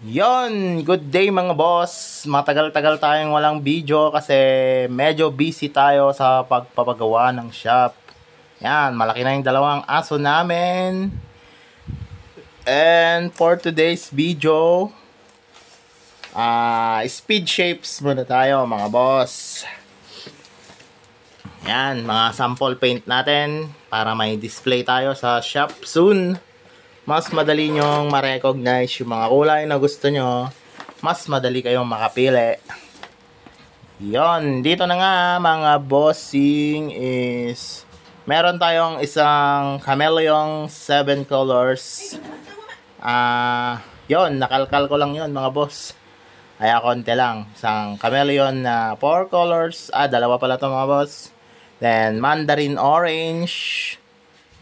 Good day mga boss. Matagal-tagal tayong walang video kasi medyo busy tayo sa pagpapagawa ng shop. Yan, malaki na yung dalawang aso namin. And for today's video, speed shapes muna tayo mga boss. Yan, mga sample paint natin para may display tayo sa shop soon. Mas madali nyong ma-recognize yung mga kulay na gusto nyo. Mas madali kayong makapili. Yon, dito na nga mga bossing is meron tayong isang chameleon 7 colors. Yon, nakalkal ko lang yon mga boss. Kaya konti lang. Isang chameleon na 4 colors. Dalawa pala to mga boss. Then mandarin orange.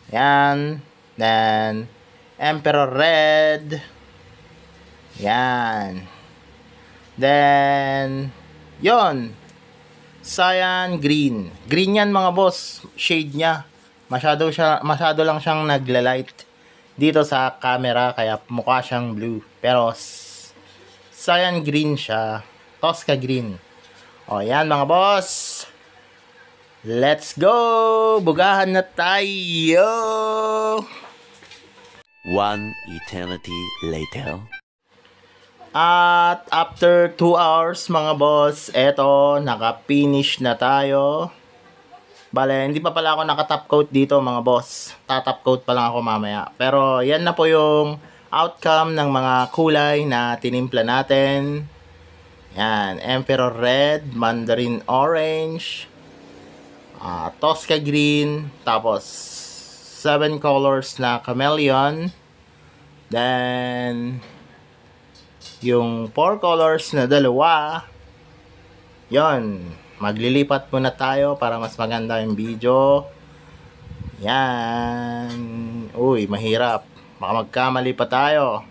Yan. Then Emperor Red. Yan. Then, yon. Cyan Green. Green yan mga boss. Shade niya. Masyado lang siyang nagla-light dito sa camera. Kaya mukha siyang blue. Pero, Cyan Green siya. Tosca Green. O, yan mga boss. Let's go! Bugahan na tayo! One eternity later. At after 2 hours mga boss, eto, naka-finish na tayo. Bale, hindi pa pala ako naka-top coat dito mga boss. Ta-top coat pa lang ako mamaya. Pero yan na po yung outcome ng mga kulay na tinimpla natin. Yan, Emperor Red, Mandarin Orange, Tosca Green, tapos 7 colors na chameleon. Then yung 4 colors na dalawa. Yon, maglilipat muna tayo para mas maganda yung video. Yan. Uy, mahirap. Baka magkamali pa tayo.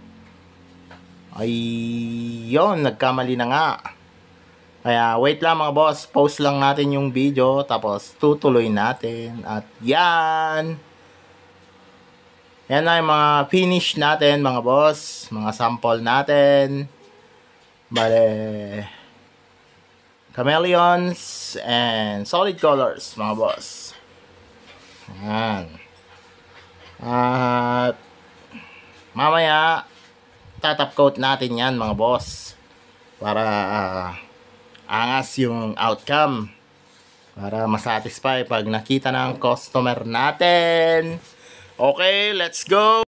Ay, yon, nagkamali na nga. Kaya wait lang mga boss, post lang natin yung video tapos tutuloy natin. At yan. Yan na yung mga finish natin mga boss. Mga sample natin. Bale, chameleons and solid colors mga boss. Yan. At mamaya tatap coat natin yan mga boss. Para angas yung outcome. Para masatisfy pag nakita ng customer natin. Okay, let's go!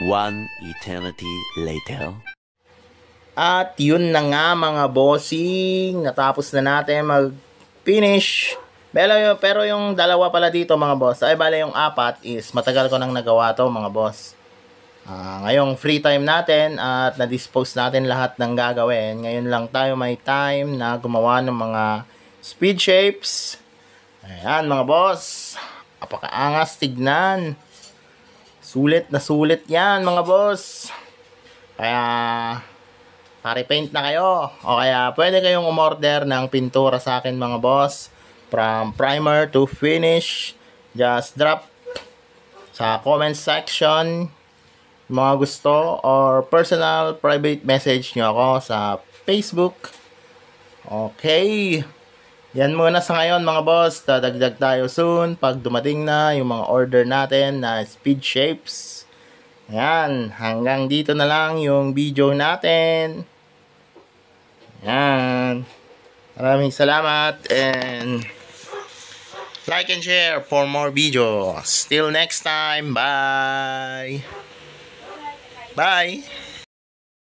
One eternity later. At yun na nga mga bossing. Natapos na natin mag-finish. Pero yung dalawa pala dito mga boss. Bale yung 4 is matagal ko nang nagawa to mga boss. Ngayong free time natin at na-dispose natin lahat ng gagawin. Ngayon lang tayo may time na gumawa ng mga speed shapes. Ayan mga boss. Apakaangas tignan. Sulit na sulit yan mga boss. Kaya pare-paint na kayo. O kaya pwede kayong umorder ng pintura sa akin mga boss. From primer to finish. Just drop sa comment section mga gusto or personal private message nyo ako sa Facebook. Okay. Yan muna sa ngayon mga boss. Dadagdag tayo soon pag dumating na yung mga order natin na speed shapes. Ayan. Hanggang dito na lang yung video natin. Ayan. Maraming salamat and like and share for more videos. Till next time. Bye. Bye.